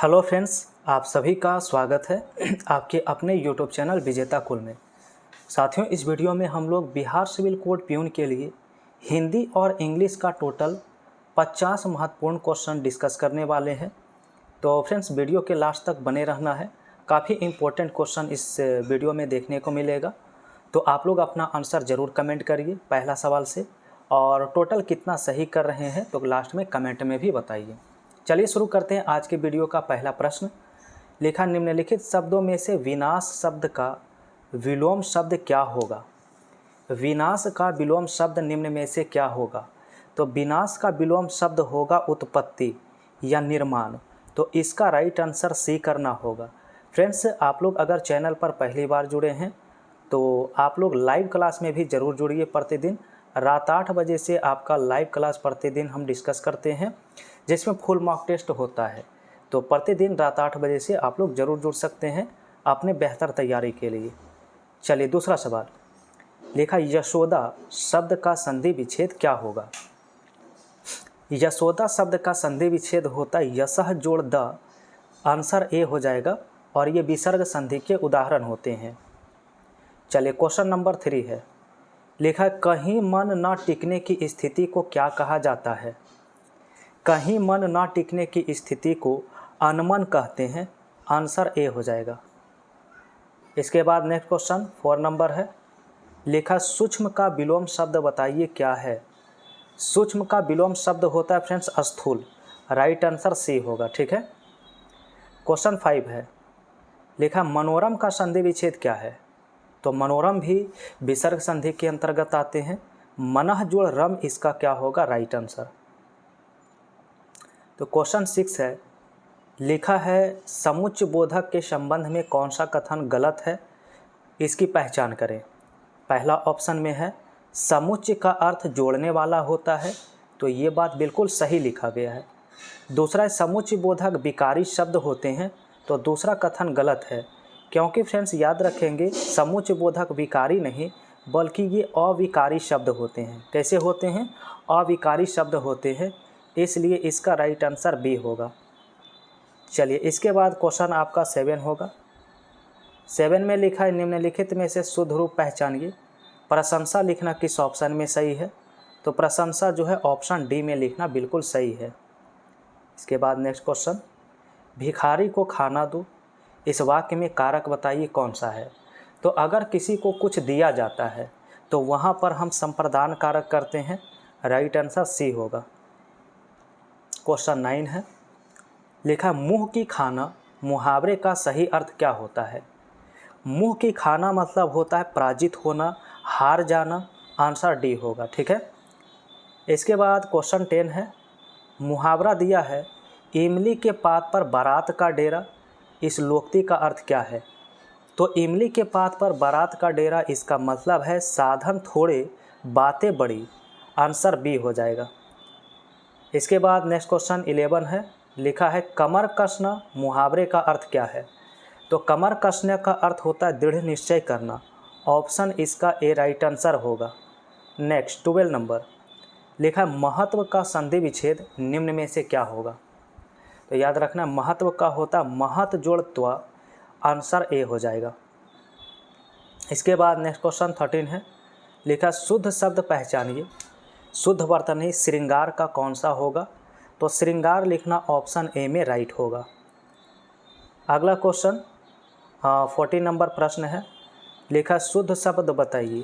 Hello friends, आप सभी का स्वागत है आपके अपने यूट्यूब चैनल विजेता कुल में। साथियों, इस वीडियो में हम लोग बिहार सिविल कोड प्यून के लिए हिंदी और इंग्लिश का टोटल 50 महत्वपूर्ण क्वेश्चन डिस्कस करने वाले हैं। तो फ्रेंड्स, वीडियो के लास्ट तक बने रहना है। काफ़ी इम्पोर्टेंट क्वेश्चन इस वीडियो में देखने को मिलेगा। तो आप लोग अपना आंसर ज़रूर कमेंट करिए पहला सवाल से, और टोटल कितना सही कर रहे हैं तो लास्ट में कमेंट में भी बताइए। चलिए शुरू करते हैं आज के वीडियो का पहला प्रश्न। लिखा, निम्नलिखित शब्दों में से विनाश शब्द का विलोम शब्द क्या होगा। विनाश का विलोम शब्द निम्न में से क्या होगा। तो विनाश का विलोम शब्द होगा उत्पत्ति या निर्माण। तो इसका राइट आंसर सी करना होगा। फ्रेंड्स, आप लोग अगर चैनल पर पहली बार जुड़े हैं तो आप लोग लाइव क्लास में भी ज़रूर जुड़िए। प्रतिदिन रात 8 बजे से आपका लाइव क्लास प्रतिदिन हम डिस्कस करते हैं, जिसमें फुल मॉक टेस्ट होता है। तो प्रतिदिन रात 8 बजे से आप लोग ज़रूर जुड़ सकते हैं अपने बेहतर तैयारी के लिए। चलिए दूसरा सवाल। लिखा, यशोदा शब्द का संधि विच्छेद क्या होगा। यशोदा शब्द का संधि विच्छेद होता है यशः जोड़ द। आंसर ए हो जाएगा, और ये विसर्ग संधि के उदाहरण होते हैं। चलिए क्वेश्चन नंबर 3 है। लिखा, कहीं मन न टिकने की स्थिति को क्या कहा जाता है। कहीं मन न टिकने की स्थिति को अनमन कहते हैं। आंसर ए हो जाएगा। इसके बाद नेक्स्ट क्वेश्चन 4 नंबर है। लिखा, सूक्ष्म का विलोम शब्द बताइए क्या है। सूक्ष्म का विलोम शब्द होता है फ्रेंड्स स्थूल। राइट आंसर सी होगा। ठीक है। क्वेश्चन 5 है। लिखा, मनोरम का संधि विच्छेद क्या है। तो मनोरम भी विसर्ग संधि के अंतर्गत आते हैं। मनः जोड़ रम, इसका क्या होगा राइट आंसर। तो क्वेश्चन 6 है। लिखा है, समुच्चय बोधक के संबंध में कौन सा कथन गलत है, इसकी पहचान करें। पहला ऑप्शन में है समुच्चय का अर्थ जोड़ने वाला होता है, तो ये बात बिल्कुल सही लिखा गया है। दूसरा है समुच्चय बोधक विकारी शब्द होते हैं, तो दूसरा कथन गलत है, क्योंकि फ्रेंड्स याद रखेंगे समुच्चय बोधक विकारी नहीं बल्कि ये अविकारी शब्द होते हैं। कैसे होते हैं? अविकारी शब्द होते हैं, इसलिए इसका राइट आंसर बी होगा। चलिए इसके बाद क्वेश्चन आपका 7 होगा। 7 में लिखा है, निम्नलिखित में से शुद्ध रूप पहचानिए। प्रशंसा लिखना किस ऑप्शन में सही है। तो प्रशंसा जो है ऑप्शन डी में लिखना बिल्कुल सही है। इसके बाद नेक्स्ट क्वेश्चन, भिखारी को खाना दो, इस वाक्य में कारक बताइए कौन सा है। तो अगर किसी को कुछ दिया जाता है तो वहाँ पर हम संप्रदान कारक करते हैं। राइट आंसर सी होगा। क्वेश्चन 9 है। लिखा, मुँह की खाना मुहावरे का सही अर्थ क्या होता है। मुँह की खाना मतलब होता है पराजित होना, हार जाना। आंसर डी होगा। ठीक है। इसके बाद क्वेश्चन 10 है। मुहावरा दिया है, इमली के पात पर बारात का डेरा, इस लोकोक्ति का अर्थ क्या है। तो इमली के पात पर बारात का डेरा, इसका मतलब है साधन थोड़े बातें बड़ी। आंसर बी हो जाएगा। इसके बाद नेक्स्ट क्वेश्चन 11 है। लिखा है, कमर कसना मुहावरे का अर्थ क्या है। तो कमर कसने का अर्थ होता है दृढ़ निश्चय करना। ऑप्शन इसका ए राइट आंसर होगा। Next 12 number. लिखा है, महत्व का संधि विच्छेद निम्न में से क्या होगा। तो याद रखना महत्व का होता महत जोड़ त्व। आंसर ए हो जाएगा। इसके बाद नेक्स्ट क्वेश्चन 13 है। लिखा, शुद्ध शब्द पहचानिए। शुद्ध वर्तनी श्रृंगार का कौन सा होगा। तो श्रृंगार लिखना ऑप्शन ए में राइट होगा। अगला क्वेश्चन 14 नंबर प्रश्न है। लिखा, शुद्ध शब्द बताइए।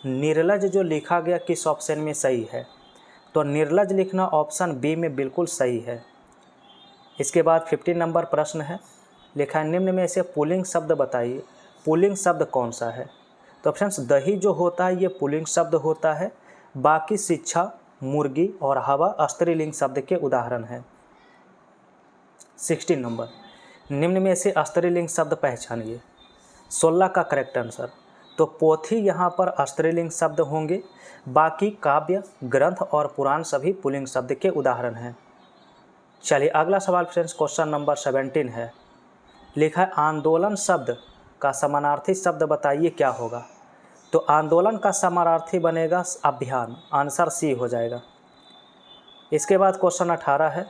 निर्लज जो लिखा गया किस ऑप्शन में सही है। तो निर्लज लिखना ऑप्शन बी में बिल्कुल सही है। इसके बाद 15 नंबर प्रश्न है। लिखा है, निम्न में से पुल्लिंग शब्द बताइए। पुल्लिंग शब्द कौन सा है। तो फ्रेंड्स दही जो होता है ये पुल्लिंग शब्द होता है। बाकी शिक्षा, मुर्गी और हवा स्त्रीलिंग शब्द के उदाहरण हैं। 16 नंबर, निम्न में से स्त्रीलिंग शब्द पहचानिए। 16 का करेक्ट आंसर। तो पोथी यहाँ पर स्त्रीलिंग शब्द होंगे। बाकी काव्य, ग्रंथ और पुराण सभी पुल्लिंग शब्द के उदाहरण हैं। चलिए अगला सवाल फ्रेंड्स क्वेश्चन नंबर 17 है। लिखा है, आंदोलन शब्द का समानार्थी शब्द बताइए क्या होगा। तो आंदोलन का समानार्थी बनेगा अभियान। आंसर सी हो जाएगा। इसके बाद क्वेश्चन 18 है।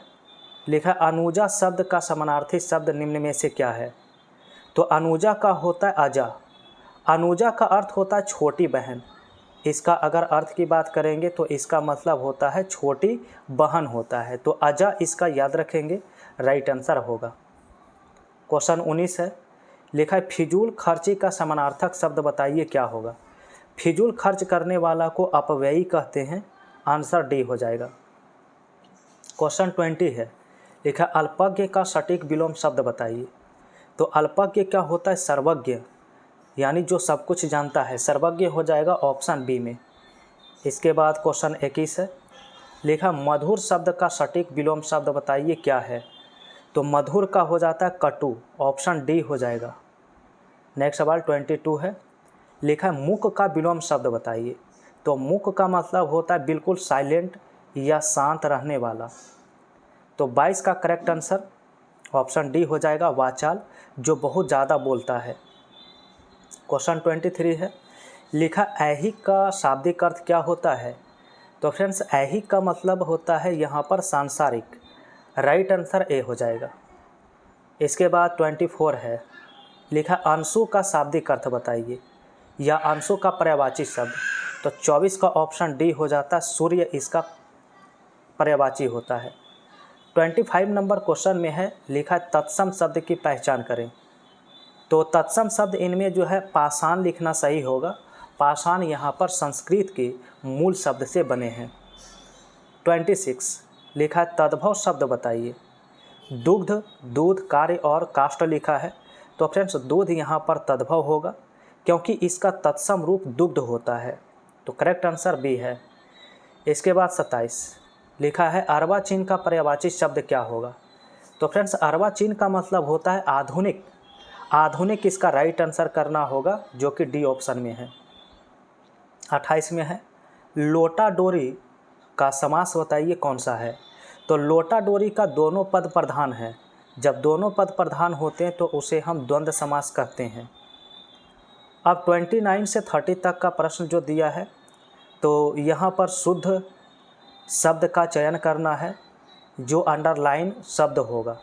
लिखा है अनुजा शब्द का समानार्थी शब्द निम्न में से क्या है। तो अनुजा का होता है अजा। अनुजा का अर्थ होता है छोटी बहन। इसका अगर अर्थ की बात करेंगे तो इसका मतलब होता है छोटी बहन होता है। तो अजा इसका याद रखेंगे, राइट आंसर होगा। क्वेश्चन 19 है, लिखा है फिजूल खर्ची का समानार्थक शब्द बताइए क्या होगा। फिजूल खर्च करने वाला को अपव्ययी कहते हैं, आंसर डी हो जाएगा। क्वेश्चन 20 है, लिखा है अल्पज्ञ का सटीक विलोम शब्द बताइए। तो अल्पज्ञ क्या होता है, सर्वज्ञ, यानी जो सब कुछ जानता है, सर्वज्ञ हो जाएगा ऑप्शन बी में। इसके बाद क्वेश्चन 21 है, लिखा मधुर शब्द का सटीक विलोम शब्द बताइए क्या है। तो मधुर का हो जाता है कटु, ऑप्शन डी हो जाएगा। नेक्स्ट सवाल 22 है, लिखा है मूक का विलोम शब्द बताइए। तो मूक का मतलब होता है बिल्कुल साइलेंट या शांत रहने वाला। तो 22 का करेक्ट आंसर ऑप्शन डी हो जाएगा, वाचाल, जो बहुत ज़्यादा बोलता है। क्वेश्चन 23 है, लिखा ऐहिक का शाब्दिक अर्थ क्या होता है। तो फ्रेंड्स ऐहिक का मतलब होता है यहाँ पर सांसारिक, राइट आंसर ए हो जाएगा। इसके बाद 24 है, लिखा अंशु का शाब्दिक अर्थ बताइए या अंशु का पर्यायवाची शब्द। तो 24 का ऑप्शन डी हो जाता है, सूर्य इसका पर्यायवाची होता है। 25 नंबर क्वेश्चन में है, लिखा तत्सम शब्द की पहचान करें। तो तत्सम शब्द इनमें जो है पाषाण लिखना सही होगा। पाषाण यहाँ पर संस्कृत के मूल शब्द से बने हैं। 26 लिखा है तद्भव शब्द बताइए। दुग्ध, दूध, कार्य और काष्ठ लिखा है। तो फ्रेंड्स दूध यहाँ पर तद्भव होगा क्योंकि इसका तत्सम रूप दुग्ध होता है। तो करेक्ट आंसर बी है। इसके बाद 27 लिखा है अर्वाचीन का पर्यायवाची शब्द क्या होगा। तो फ्रेंड्स अर्वाचीन का मतलब होता है आधुनिक। आधुनिक इसका राइट आंसर करना होगा, जो कि डी ऑप्शन में है। 28 में है, लोटा डोरी का समास बताइए कौन सा है। तो लोटा डोरी का दोनों पद प्रधान है। जब दोनों पद प्रधान होते हैं तो उसे हम द्वंद्व समास कहते हैं। अब 29 से 30 तक का प्रश्न जो दिया है, तो यहाँ पर शुद्ध शब्द का चयन करना है जो अंडरलाइन शब्द होगा।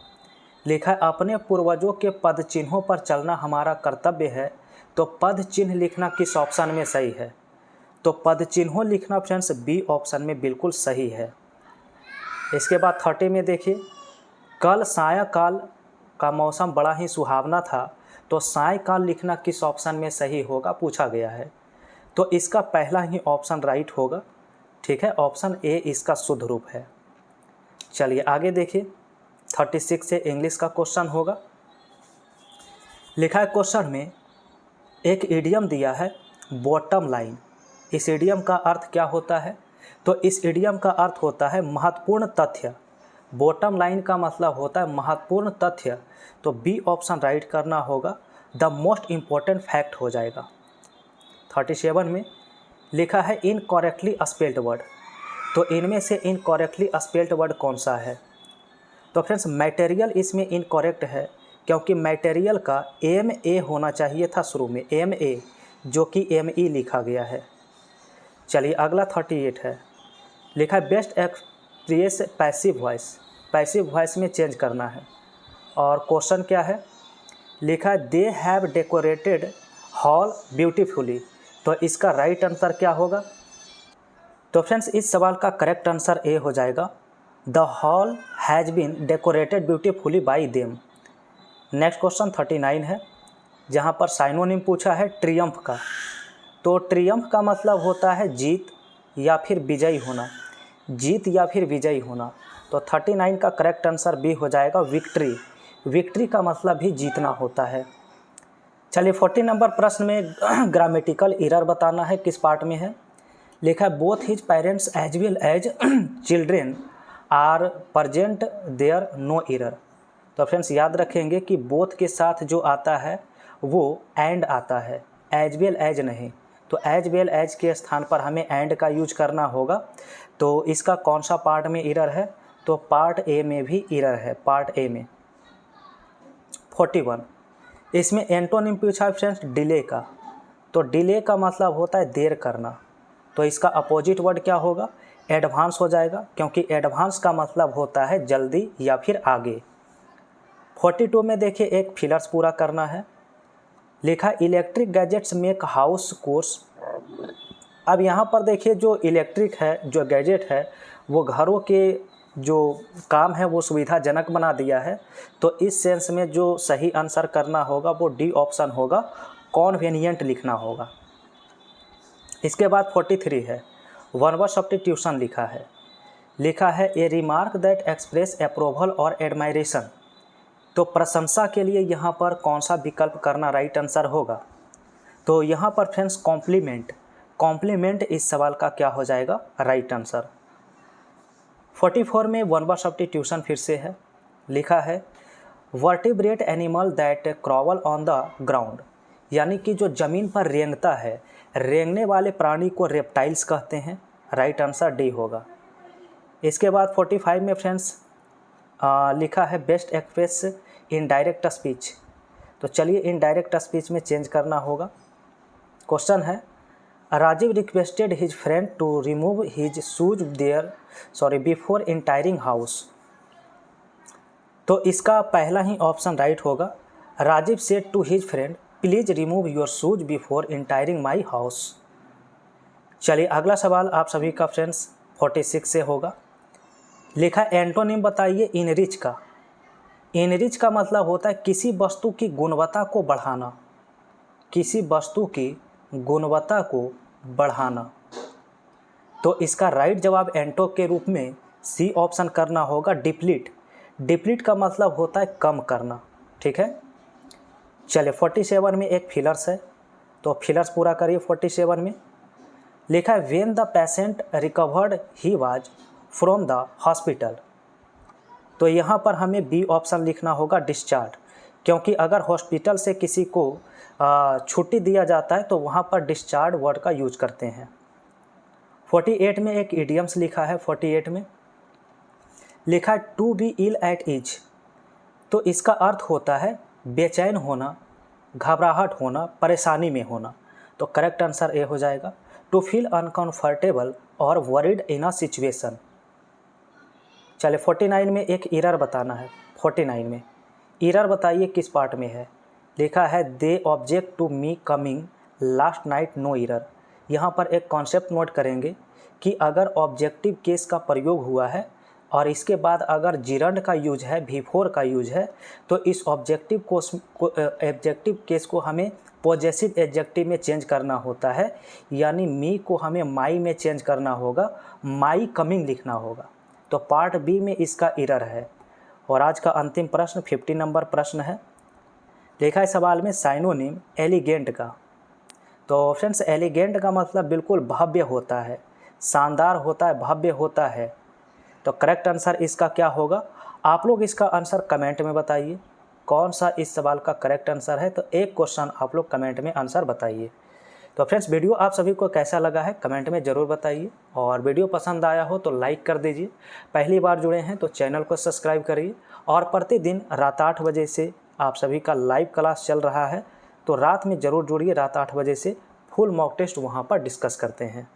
लिखा है अपने पूर्वजों के पद चिन्हों पर चलना हमारा कर्तव्य है। तो पद चिन्ह लिखना किस ऑप्शन में सही है। तो पद चिन्हों लिखना फ्रेंड्स बी ऑप्शन में बिल्कुल सही है। इसके बाद 30 में देखिए, कल सायंकाल का मौसम बड़ा ही सुहावना था। तो सायंकाल लिखना किस ऑप्शन में सही होगा पूछा गया है। तो इसका पहला ही ऑप्शन राइट होगा, ठीक है, ऑप्शन ए इसका शुद्ध रूप है। चलिए आगे देखिए, 36 से इंग्लिश का क्वेश्चन होगा। लिखा है क्वेश्चन में एक इडियम दिया है बॉटम लाइन। इस इडियम का अर्थ क्या होता है। तो इस इडियम का अर्थ होता है महत्वपूर्ण तथ्य। बॉटम लाइन का मतलब होता है महत्वपूर्ण तथ्य। तो बी ऑप्शन राइट करना होगा, द मोस्ट इम्पोर्टेंट फैक्ट हो जाएगा। 37 में लिखा है इनकरेक्टली स्पेल्ड वर्ड। तो इनमें से इनकरेक्टली स्पेल्ड वर्ड कौन सा है। तो फ्रेंड्स मटेरियल इसमें इनकरेक्ट है क्योंकि मटेरियल का MA होना चाहिए था शुरू में, MA, जो कि ME लिखा गया है। चलिए अगला 38 है, लिखा है best express passive voice. Passive voice में चेंज करना है। और क्वेश्चन क्या है, लिखा है they have decorated hall beautifully. तो इसका राइट आंसर क्या होगा। तो फ्रेंड्स इस सवाल का करेक्ट आंसर ए हो जाएगा, the hall has been decorated beautifully by them. Next question 39 है, जहाँ पर साइनोनिम पूछा है ट्रियम्फ का। तो ट्रियम्फ का मतलब होता है जीत या फिर विजयी होना, जीत या फिर विजयी होना। तो 39 का करेक्ट आंसर बी हो जाएगा, विक्ट्री। विक्ट्री का मतलब भी जीतना होता है। चलिए 40 नंबर प्रश्न में ग्रामेटिकल एरर बताना है, किस पार्ट में है। लिखा है both his parents as well as children are present there no error. तो फ्रेंड्स याद रखेंगे कि बोथ के साथ जो आता है वो एंड आता है, एज वेल एज नहीं। तो एज वेल एज के स्थान पर हमें एंड का यूज करना होगा। तो इसका कौन सा पार्ट में एरर है। तो पार्ट ए में भी एरर है, पार्ट ए में। 41 इसमें एंटोनिम पूछा है फ्रेंड्स डिले का। तो डिले का मतलब होता है देर करना। तो इसका अपोजिट वर्ड क्या होगा, एडवांस हो जाएगा, क्योंकि एडवांस का मतलब होता है जल्दी या फिर आगे। 42 में देखिए एक फिलर्स पूरा करना है। लिखा electric gadgets make house course. अब यहाँ पर देखिए जो इलेक्ट्रिक है, जो गैजेट है, वो घरों के जो काम है वो सुविधाजनक बना दिया है। तो इस सेंस में जो सही आंसर करना होगा वो डी ऑप्शन होगा, कॉन्वेनिएंट लिखना होगा। इसके बाद 43 है, वन वर्ड सब्स्टिट्यूशन लिखा है। लिखा है ए रिमार्क दैट एक्सप्रेस अप्रूवल और एडमायरेशन। तो प्रशंसा के लिए यहाँ पर कौन सा विकल्प करना राइट आंसर होगा? तो यहाँ पर फ्रेंड्स कॉम्प्लीमेंट, कॉम्प्लीमेंट इस सवाल का क्या हो जाएगा राइट आंसर। 44 में वन वर्ड सब्स्टिट्यूशन फिर से है। लिखा है vertebrate animal that crawl on the ground, यानी कि जो ज़मीन पर रेंगता है, रेंगने वाले प्राणी को रेप्टाइल्स कहते हैं। राइट आंसर डी होगा। इसके बाद 45 में फ्रेंड्स लिखा है best express in direct speech. तो चलिए इन डायरेक्ट स्पीच में चेंज करना होगा। क्वेश्चन है Rajeev requested his friend to remove his shoes before entering house. तो इसका पहला ही ऑप्शन राइट होगा। Rajeev said to his friend please remove your shoes before entering my house. चलिए अगला सवाल आप सभी का फ्रेंड्स 46 से होगा। लिखा एंटोनिम बताइए इनरिच का। इनरिच का मतलब होता है किसी वस्तु की गुणवत्ता को बढ़ाना, किसी वस्तु की गुणवत्ता को बढ़ाना। तो इसका राइट जवाब एंटो के रूप में सी ऑप्शन करना होगा, डिप्लीट। डिप्लीट का मतलब होता है कम करना। ठीक है, चलिए 47 में एक फिलर्स है, तो फिलर्स पूरा करिए 47 में। लिखा है when the patient recovered he was from the hospital. तो यहाँ पर हमें बी ऑप्शन लिखना होगा, डिस्चार्ज, क्योंकि अगर हॉस्पिटल से किसी को छुट्टी दिया जाता है तो वहाँ पर डिस्चार्ज वर्ड का यूज करते हैं। 48 में एक इडियम्स लिखा है। 48 में लिखा है to be ill at ease. तो इसका अर्थ होता है बेचैन होना, घबराहट होना, परेशानी में होना। तो करेक्ट आंसर ए हो जाएगा, टू फील अनकंफर्टेबल और वरीड इन अ सिचुएशन। चले 49 में एक एरर बताना है। 49 में एरर बताइए किस पार्ट में है। लिखा है they object to me coming last night no error. यहाँ पर एक कॉन्सेप्ट नोट करेंगे कि अगर ऑब्जेक्टिव केस का प्रयोग हुआ है और इसके बाद अगर जिरंड का यूज है, बिफोर का यूज है, तो इस ऑब्जेक्टिव केस को हमें पॉजेसिव एडजेक्टिव में चेंज करना होता है, यानी मी को हमें माई में चेंज करना होगा, माई कमिंग लिखना होगा। तो पार्ट बी में इसका एरर है। और आज का अंतिम प्रश्न 50 नंबर प्रश्न है। देखा है सवाल में साइनोनिम एलिगेंट का। तो फ्रेंड्स एलिगेंट का मतलब बिल्कुल भव्य होता है, शानदार होता है, भव्य होता है। तो करेक्ट आंसर इसका क्या होगा? आप लोग इसका आंसर कमेंट में बताइए, कौन सा इस सवाल का करेक्ट आंसर है। तो एक क्वेश्चन आप लोग कमेंट में आंसर बताइए। तो फ्रेंड्स वीडियो आप सभी को कैसा लगा है कमेंट में ज़रूर बताइए, और वीडियो पसंद आया हो तो लाइक कर दीजिए। पहली बार जुड़े हैं तो चैनल को सब्सक्राइब करिए। और प्रतिदिन रात 8 बजे से आप सभी का लाइव क्लास चल रहा है, तो रात में ज़रूर जुड़िए। रात 8 बजे से फुल मॉक टेस्ट वहाँ पर डिस्कस करते हैं।